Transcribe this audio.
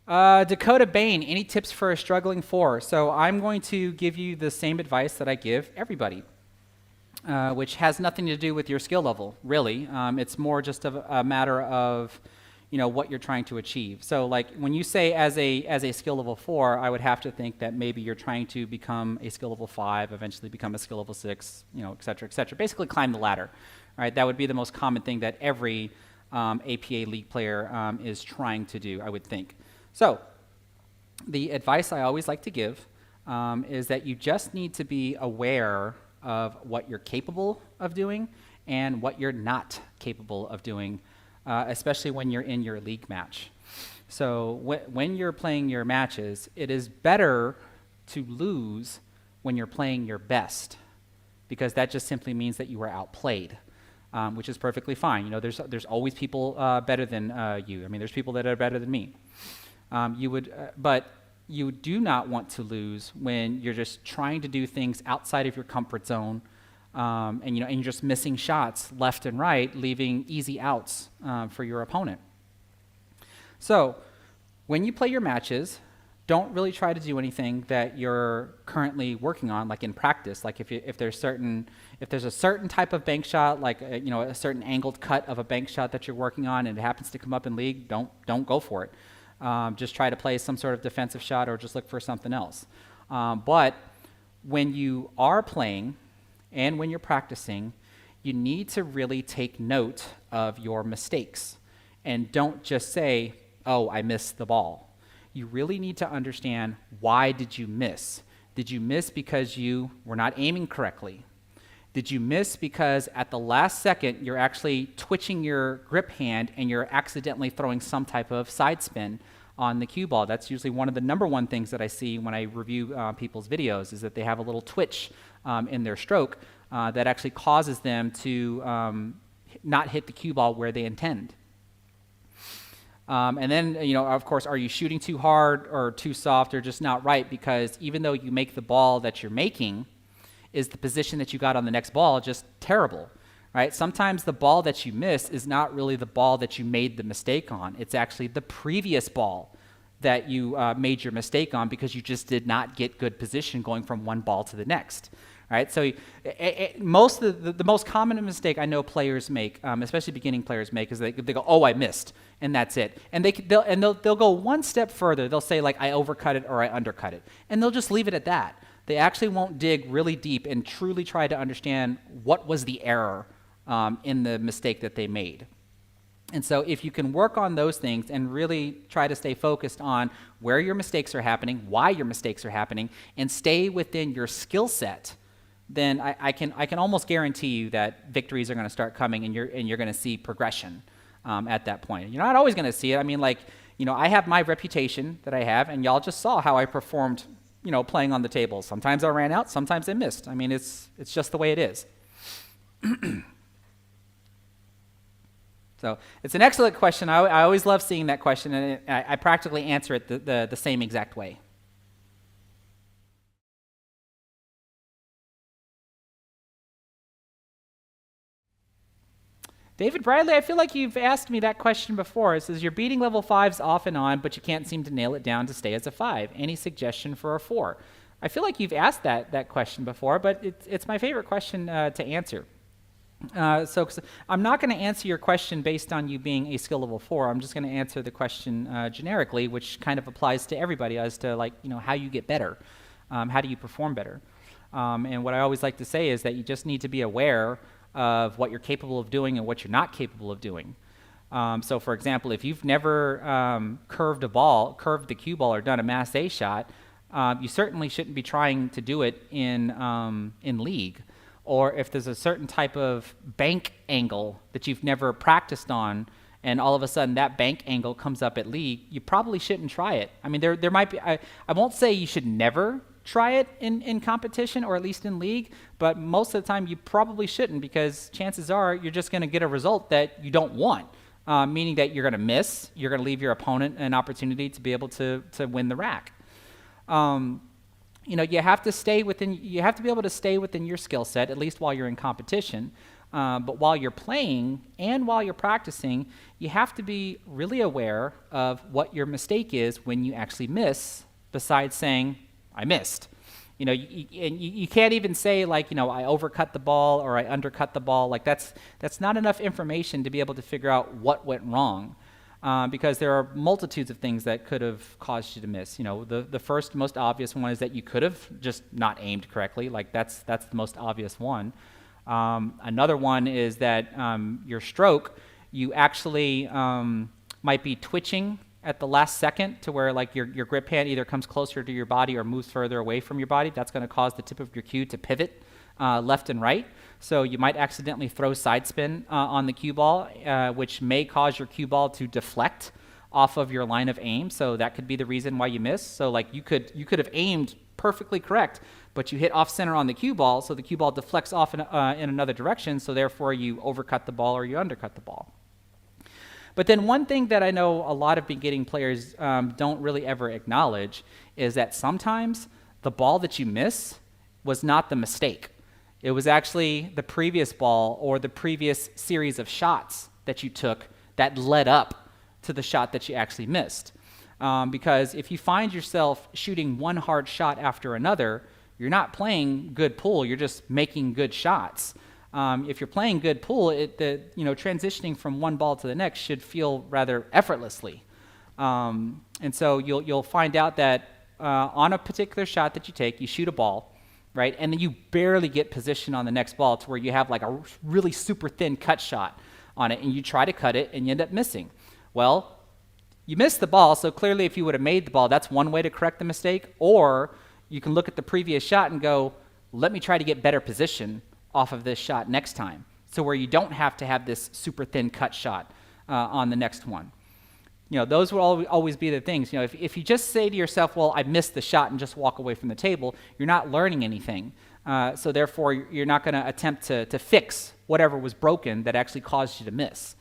Dakota Bain, any tips for a struggling four? So I'm going to give you the same advice that I give everybody, which has nothing to do with your skill level, really. It's more just a matter of, what you're trying to achieve. So like when you say as a skill level 4, I would have to think that maybe you're trying to become a skill level 5, eventually become a skill level 6, et cetera, et cetera. Basically climb the ladder, right? That would be the most common thing that every APA League player is trying to do, I would think. So the advice I always like to give is that you just need to be aware of what you're capable of doing and what you're not capable of doing, especially when you're in your league match. So when you're playing your matches, it is better to lose when you're playing your best, because that just simply means that you were outplayed. Which is perfectly fine. There's always people better than you. I mean, there's people that are better than me. But you do not want to lose when you're just trying to do things outside of your comfort zone, and you're just missing shots left and right, leaving easy outs for your opponent. So, when you play your matches, don't really try to do anything that you're currently working on, like in practice. Like if there's a certain type of bank shot, like a certain angled cut of a bank shot that you're working on, and it happens to come up in league, don't go for it. Just try to play some sort of defensive shot, or just look for something else. But when you are playing and when you're practicing, you need to really take note of your mistakes, and don't just say, "Oh, I missed the ball." You really need to understand, why did you miss? Did you miss because you were not aiming correctly? Did you miss because at the last second you're actually twitching your grip hand and you're accidentally throwing some type of side spin on the cue ball? That's usually one of the #1 things that I see when I review people's videos, is that they have a little twitch in their stroke that actually causes them to not hit the cue ball where they intend. And then, of course, are you shooting too hard or too soft or just not right? Because even though you make the ball that you're making, is the position that you got on the next ball just terrible, right? Sometimes the ball that you miss is not really the ball that you made the mistake on. It's actually the previous ball that you made your mistake on, because you just did not get good position going from one ball to the next. Right, so the most common mistake I know players make, especially beginning players make, is they go, "Oh, I missed," and that's it. And they'll go one step further. They'll say, like, "I overcut it," or "I undercut it," and they'll just leave it at that. They actually won't dig really deep and truly try to understand what was the error in the mistake that they made. And so if you can work on those things and really try to stay focused on where your mistakes are happening, why your mistakes are happening, and stay within your skill set, then I can almost guarantee you that victories are going to start coming, and you're going to see progression at that point. You're not always going to see it. I mean, I have my reputation that I have, and y'all just saw how I performed, playing on the table. Sometimes I ran out, sometimes I missed. I mean, it's just the way it is. So it's an excellent question. I always love seeing that question, and I practically answer it the same exact way. David Bradley, I feel like you've asked me that question before. It says, "You're beating level 5s off and on, but you can't seem to nail it down to stay as a 5. Any suggestion for a 4? I feel like you've asked that question before, but it's my favorite question to answer. So I'm not going to answer your question based on you being a skill level 4. I'm just going to answer the question generically, which kind of applies to everybody as to how you get better. How do you perform better? And what I always like to say is that you just need to be aware of what you're capable of doing and what you're not capable of doing. So for example, if you've never curved the cue ball, or done a mass A shot, you certainly shouldn't be trying to do it in league. Or if there's a certain type of bank angle that you've never practiced on, and all of a sudden that bank angle comes up at league, you probably shouldn't try it. I mean, there might be, I won't say you should never try it in competition, or at least in league, but most of the time you probably shouldn't, because chances are you're just going to get a result that you don't want, meaning that you're going to miss, you're going to leave your opponent an opportunity to be able to win the rack. You have to be able to stay within your skill set, at least while you're in competition. But while you're playing and while you're practicing, you have to be really aware of what your mistake is when you actually miss, besides saying, I missed. You know, you can't even say like, you know, I overcut the ball or I undercut the ball. Like that's not enough information to be able to figure out what went wrong, because there are multitudes of things that could have caused you to miss. You know, the first most obvious one is that you could have just not aimed correctly. Like that's the most obvious one. Another one is that your stroke, you actually might be twitching at the last second to where like your grip hand either comes closer to your body or moves further away from your body. That's going to cause the tip of your cue to pivot left and right. So you might accidentally throw side spin on the cue ball, which may cause your cue ball to deflect off of your line of aim. So that could be the reason why you miss. So like you could have aimed perfectly correct, but you hit off center on the cue ball, so the cue ball deflects off in another direction, so therefore you overcut the ball or you undercut the ball. But then one thing that I know a lot of beginning players don't really ever acknowledge is that sometimes the ball that you miss was not the mistake. It was actually the previous ball or the previous series of shots that you took that led up to the shot that you actually missed. Because if you find yourself shooting one hard shot after another, you're not playing good pool, you're just making good shots. If you're playing good pool, transitioning from one ball to the next should feel rather effortlessly. And so you'll find out that on a particular shot that you take, you shoot a ball, right? And then you barely get position on the next ball to where you have like a really super thin cut shot on it, and you try to cut it and you end up missing. Well, you missed the ball, so clearly if you would have made the ball, that's one way to correct the mistake. Or you can look at the previous shot and go, let me try to get better position off of this shot next time, so where you don't have to have this super thin cut shot on the next one. You know, those will always be the things. You know, if you just say to yourself, well, I missed the shot, and just walk away from the table, you're not learning anything. So therefore, you're not going to attempt to fix whatever was broken that actually caused you to miss.